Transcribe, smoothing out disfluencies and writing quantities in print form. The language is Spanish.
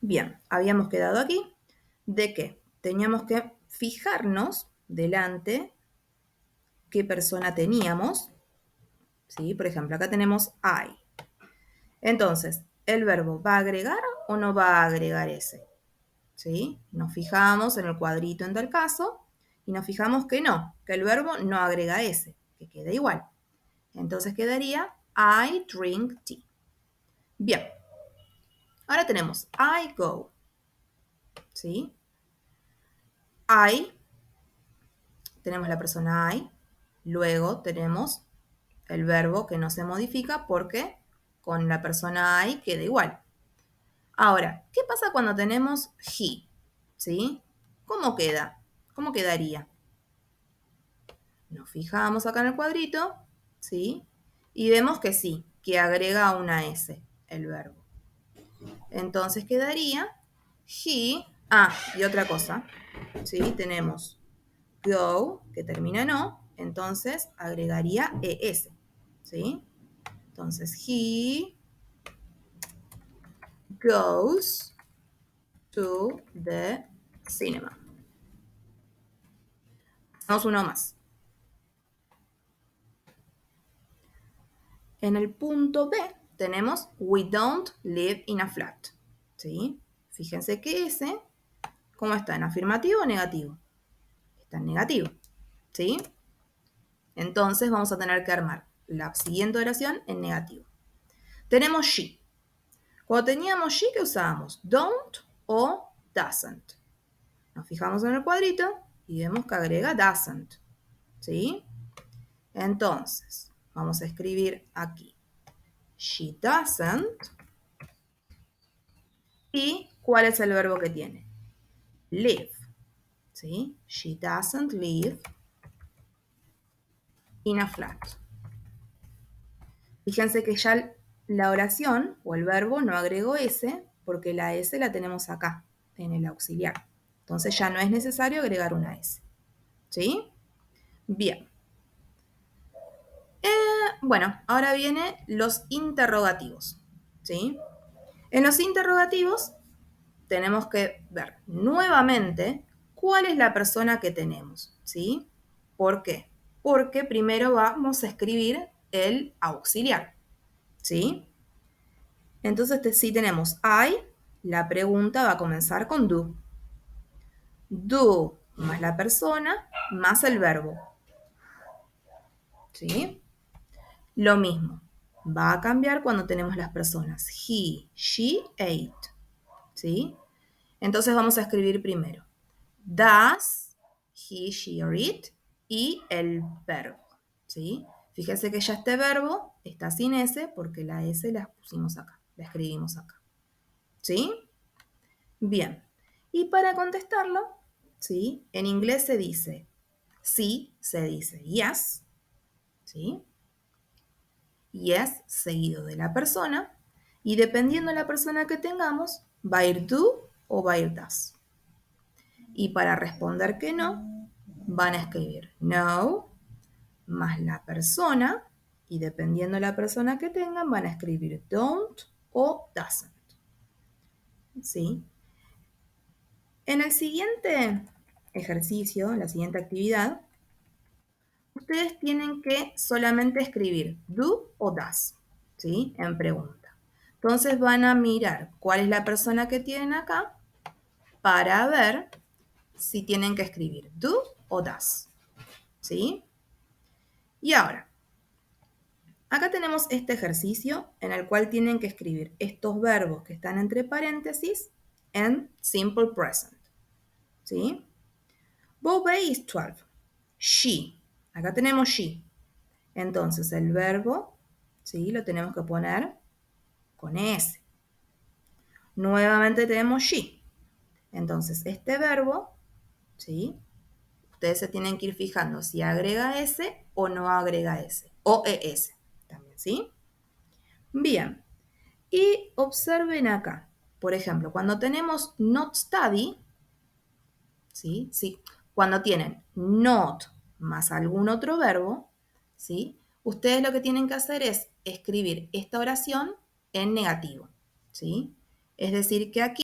Bien, habíamos quedado aquí de que teníamos que fijarnos delante qué persona teníamos, ¿sí? Por ejemplo, acá tenemos I. Entonces, ¿el verbo va a agregar o no va a agregar ese? ¿Sí? Nos fijamos en el cuadrito en tal caso y nos fijamos que no, que el verbo no agrega ese, que queda igual. Entonces quedaría I drink tea. Bien, ahora tenemos I go, ¿sí? I, tenemos la persona I, luego tenemos el verbo que no se modifica porque con la persona I queda igual. Ahora, ¿qué pasa cuando tenemos he? ¿Sí? ¿Cómo queda? ¿Cómo quedaría? Nos fijamos acá en el cuadrito, ¿sí? Y vemos que sí, que agrega una S el verbo. Entonces quedaría he, y otra cosa, ¿sí? Tenemos go, que termina en o, entonces agregaría ES, ¿sí? Entonces, he goes to the cinema. Hacemos uno más. En el punto B tenemos we don't live in a flat, ¿sí? Fíjense que ese, ¿cómo está? ¿En afirmativo o negativo? Está en negativo, ¿sí? Entonces vamos a tener que armar la siguiente oración en negativo. Tenemos she. Cuando teníamos she, ¿qué usábamos? Don't o doesn't. Nos fijamos en el cuadrito y vemos que agrega doesn't, ¿sí? Entonces, vamos a escribir aquí. She doesn't. ¿Y cuál es el verbo que tiene? Live, ¿sí? She doesn't live in a flat. Fíjense que ya la oración o el verbo no agregó S porque la S la tenemos acá, en el auxiliar. Entonces ya no es necesario agregar una S, ¿sí? Bien. Bueno, ahora vienen los interrogativos, ¿sí? En los interrogativos tenemos que ver nuevamente cuál es la persona que tenemos, ¿sí? ¿Por qué? Porque primero vamos a escribir el auxiliar, ¿sí? Entonces, si tenemos I, la pregunta va a comenzar con do. Do más la persona más el verbo, ¿sí? Lo mismo, va a cambiar cuando tenemos las personas he, she, ate, ¿sí? Entonces vamos a escribir primero does he, she, or it y el verbo, ¿sí? Fíjense que ya este verbo está sin S porque la S la pusimos acá, la escribimos acá, ¿sí? Bien, y para contestarlo, ¿sí? En inglés se dice sí, se dice yes, ¿sí? Yes seguido de la persona y dependiendo de la persona que tengamos, va a ir do o va a ir does. Y para responder que no, van a escribir no más la persona y dependiendo de la persona que tengan, van a escribir don't o doesn't. ¿Sí? En el siguiente ejercicio, en la siguiente actividad, ustedes tienen que solamente escribir do o does, ¿sí? En pregunta. Entonces van a mirar cuál es la persona que tienen acá para ver si tienen que escribir do o does, ¿sí? Y ahora, acá tenemos este ejercicio en el cual tienen que escribir estos verbos que están entre paréntesis en simple present, ¿sí? Bobby is 12. She. Acá tenemos she. Entonces el verbo, ¿sí? Lo tenemos que poner con S. Nuevamente tenemos she. Entonces este verbo, ¿sí? Ustedes se tienen que ir fijando si agrega S o no agrega S. O ES también, ¿sí? Bien. Y observen acá. Por ejemplo, cuando tenemos not study, ¿sí? ¿Sí? Cuando tienen not más algún otro verbo, ¿sí? Ustedes lo que tienen que hacer es escribir esta oración en negativo, ¿sí? Es decir, que aquí